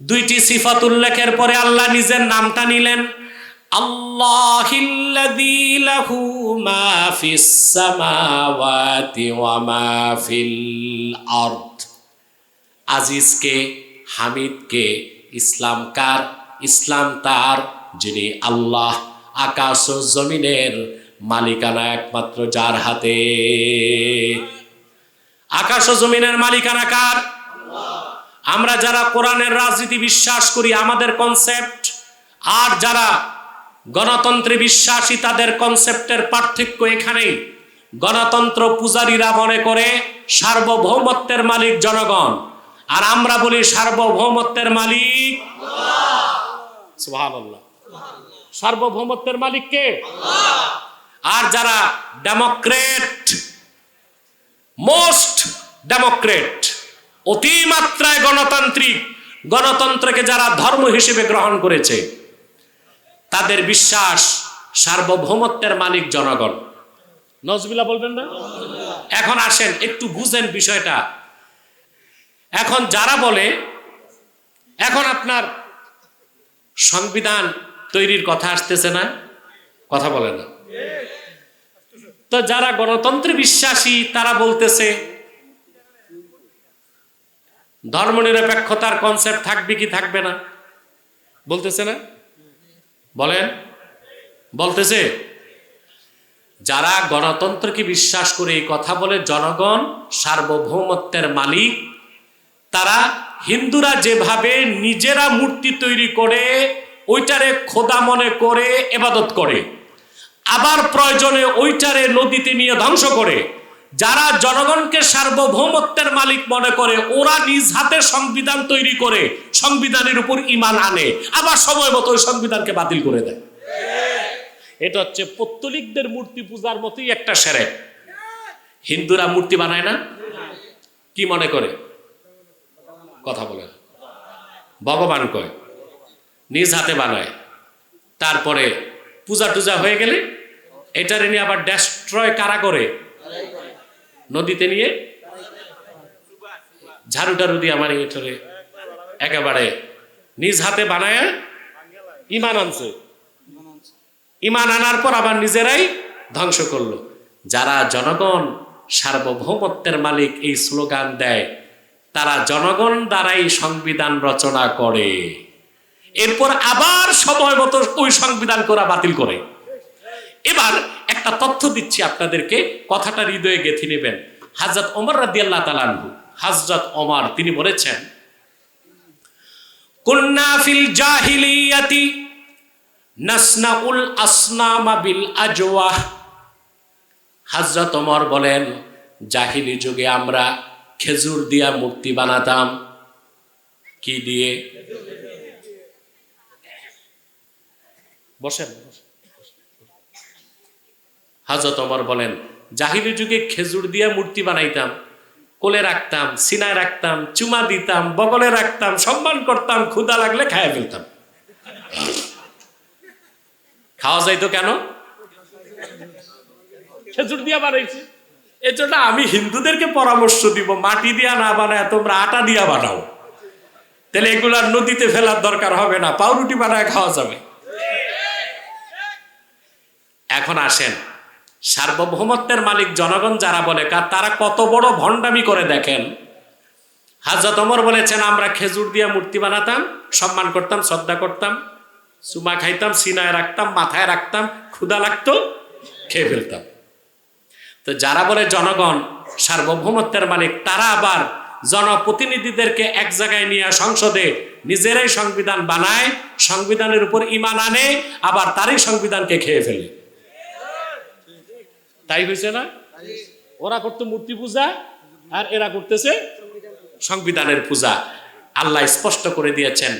দুইটি সিফাত উল্লেখের পরে আল্লাহ নিজের নামটা নিলেন, আল্লাহিল্লাযী লাহু মা ফিস সামাওয়াতি ওয়া মা ফিল আরদ। আজিজকে, হামিদকে, ইসলাম কার? ইসলাম তার যিনি আল্লাহ, আকাশ ও জমিনের মালিকানা একমাত্র যার হাতে। আকাশ ও জমিনের মালিকানা কার? আমরা যারা কোরআনের রাজনীতি বিশ্বাস করি আমাদের কনসেপ্ট, আর যারা গণতন্ত্রে বিশ্বাসী তাদের কনসেপ্টের পার্থক্য এখানেই। গণতন্ত্র পূজারীরা মনে করে সার্বভৌমত্বের মালিক জনগণ, আর আমরা বলি সার্বভৌমত্বের মালিক সুবহানাল্লাহ। সার্বভৌমত্বের মালিক কে? আর যারা ডেমোক্রেট, মোস্ট ডেমোক্রেট, অতিমাত্রায় গণতান্ত্রিক, গণতন্ত্রকে যারা ধর্ম হিসেবে গ্রহণ করেছে তাদের বিশ্বাস সার্বভৌমত্বের মালিক জনগণ। নজবিল্লাহ বলবেন না? এখন আসেন একটু বুঝেন বিষয়টা। এখন যারা বলে এখন আপনার সংবিধান তৈরির কথা আসতেছে না, কথা বলে না, তো যারা গণতন্ত্রে বিশ্বাসী তারা বলতেছে ধর্মনিরপেক্ষতার কনসেপ্ট থাকবে কি থাকবে না, বলতেছে না? বলেন, বলতেছে। যারা গণতন্ত্রকে বিশ্বাস করে এই কথা বলে জনগণ সার্বভৌমত্বের মালিক, তারা হিন্দুরা যেভাবে নিজেরা মূর্তি তৈরি করে ওইটারে খোদা মনে করে ইবাদত করে, আবার প্রয়োজনে ওইটারে নদীতে নিয়ে ধ্বংস করে, যারা জনগণকে সার্বভৌমত্বের মালিক মনে করে ওরা নিজ হাতে সংবিধান তৈরি করে সংবিধানের উপর ঈমান আনে, আবার সময় মতো ওই সংবিধানকে বাতিল করে দেয়। এটা হচ্ছে পৌত্তলিকদের মূর্তি পূজার মতোই একটা শিরক। হিন্দুরা মূর্তি বানায় না, কি মনে করে? কথা বলে ভগবান কয়, নিজ হাতে বানায়। তারপরে পূজা টুজা হয়ে গেলে এটারে নিয়ে আবার ডেস্ট্রয় কারা করে? নদীতে নিয়ে ঝাড়ু টাড়ু দিয়ে আমার এটারে একেবারে নিজ হাতে বানায় ঈমান আনছে। ঈমান আনার পর আবার নিজেরাই ধ্বংস করলো। যারা জনগণ সার্বভৌমত্বের মালিক এই স্লোগান দেয় তারা জনগণ দ্বারাই সংবিধান রচনা করে, এরপর আবার সময় মতো ওই সংবিধান করা বাতিল করে। এবার একটা তথ্য দিচ্ছি আপনাদেরকে, কথাটা হৃদয়ে গেঁথে নেবেন। হযরত ওমর রাদিয়াল্লাহু তাআলা আনহু, হযরত ওমর তিনি বলেছেন, কুন্না ফিল জাহিলিয়াতি নাসনাউল আসনামা বিল আজওয়াহ। হযরত ওমর বলেন, জাহিলি যুগে আমরা খেজুর দিয়া মূর্তি বানাতাম। কি দিয়ে? বসেন। হযরত ওমর বলেন, জাহিলি যুগে খেজুর দিয়া মূর্তি বানাইতাম, কোলে রাখতাম, সিনায় রাখতাম, চুমা দিতাম, বগলে রাখতাম, সম্মান করতাম, ক্ষুধা লাগলে খাইয়া ফেলতাম। খাওয়া যাইতো কেন? খেজুর দিয়া বানাইছি। এজন্য আমি হিন্দুদেরকে পরামর্শ দিব, মাটি দিয়া না বানায় তোমরা আটা দিয়া বানাও, তাহলে এগুলার নদীতে ফেলার দরকার হবে না, পাউরুটি বানায় খাওয়া যাবে। এখন আসেন, সার্বভৌমত্বের মালিক জনগণ যারা বলে তারা কত বড় ভণ্ডামি করে দেখেন। হযরত ওমর বলেছেন, আমরা খেজুর দিয়ে মূর্তি বানাতাম, সম্মান করতাম, শ্রদ্ধা করতাম, চুমা খাইতাম, সিনায় রাখতাম, মাথায় রাখতাম, ক্ষুধা লাগতো, খেয়ে ফেলতাম। তো যারা বলে জনগণ সার্বভৌমত্বের মালিক তারা আবার জনপ্রতিনিধিদেরকে এক জায়গায় নিয়ে সংসদে নিজেরাই সংবিধান বানায়, সংবিধানের উপর ঈমান আনে, আবার তারই সংবিধানকে খেয়ে ফেলে। তাই হয়েছে না? ওরা করতো মূর্তি পূজা আর এরা করতেছে সংবিধানের পূজা। আল্লাহ স্পষ্ট করে দিয়েছেন,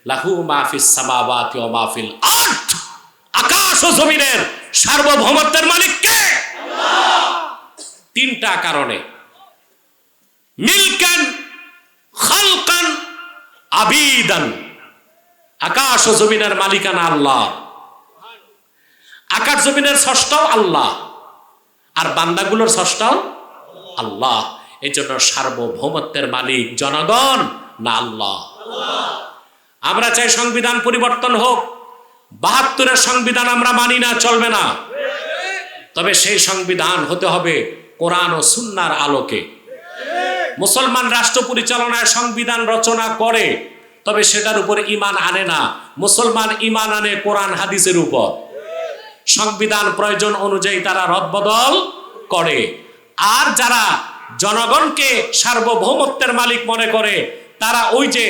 লাহু মা ফিস সামাওয়াতি ওয়া মা ফিল আরদ। আকাশ ও জমিনের সার্বভৌমত্বের মালিক কে? আল্লাহ। তিনটা কারণে, মিলকান, খালকান, আবিদান। আকাশ ও জমিনের মালিকানা আল্লাহ, আকাশ জমিনের স্রষ্টাও আল্লাহ, আর বান্দাগুলোর স্রষ্টাও আল্লাহ। এই জন্য সার্বভৌমত্বের মালিক জনগণ না আল্লাহ? আমরা চাই সংবিধান পরিবর্তন হোক। ৭২-এর সংবিধান আমরা মানি না, চলবে না। তবে সেই সংবিধান হতে হবে কোরআন ও সুন্নাহর আলোকে। মুসলমান রাষ্ট্র পরিচালনায় সংবিধান রচনা করে, তবে সেটার উপর ঈমান আনে না। মুসলমান ঈমান আনে কোরআন হাদিসের উপর। সংবিধান প্রয়োজন অনুযায়ী তারা রদবদল করে। আর যারা জনগণকে সার্বভৌমত্বের মালিক মনে করে, তারা ওই যে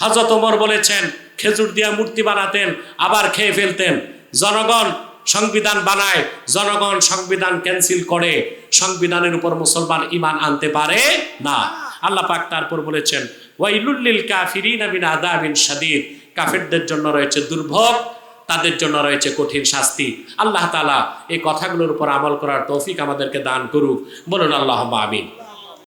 হযরত ওমর বলেছেন, খেজুর দিয়া মূর্তি বানাতেন আবার খেয়ে ফেলতেন। জনগণ সংবিধান বানায়, জনগণ সংবিধান ক্যান্সেল করে। সংবিধানের উপর মুসলমান ঈমান আনতে পারে না। আল্লাহ পাক তারপর বলেছেন, ওয়াইলুল লিল কাফিরিনা মিন আযাবিন শাদীদ, কাফেরদের জন্য রয়েছে দুর্ভোগ, তাদের জন্য রয়েছে কঠিন শাস্তি। আল্লাহ তাআলা এই কথাগুলোর উপর আমল করার তৌফিক আমাদেরকে দান করুক। বলুন আল্লাহুম্মা আমিন।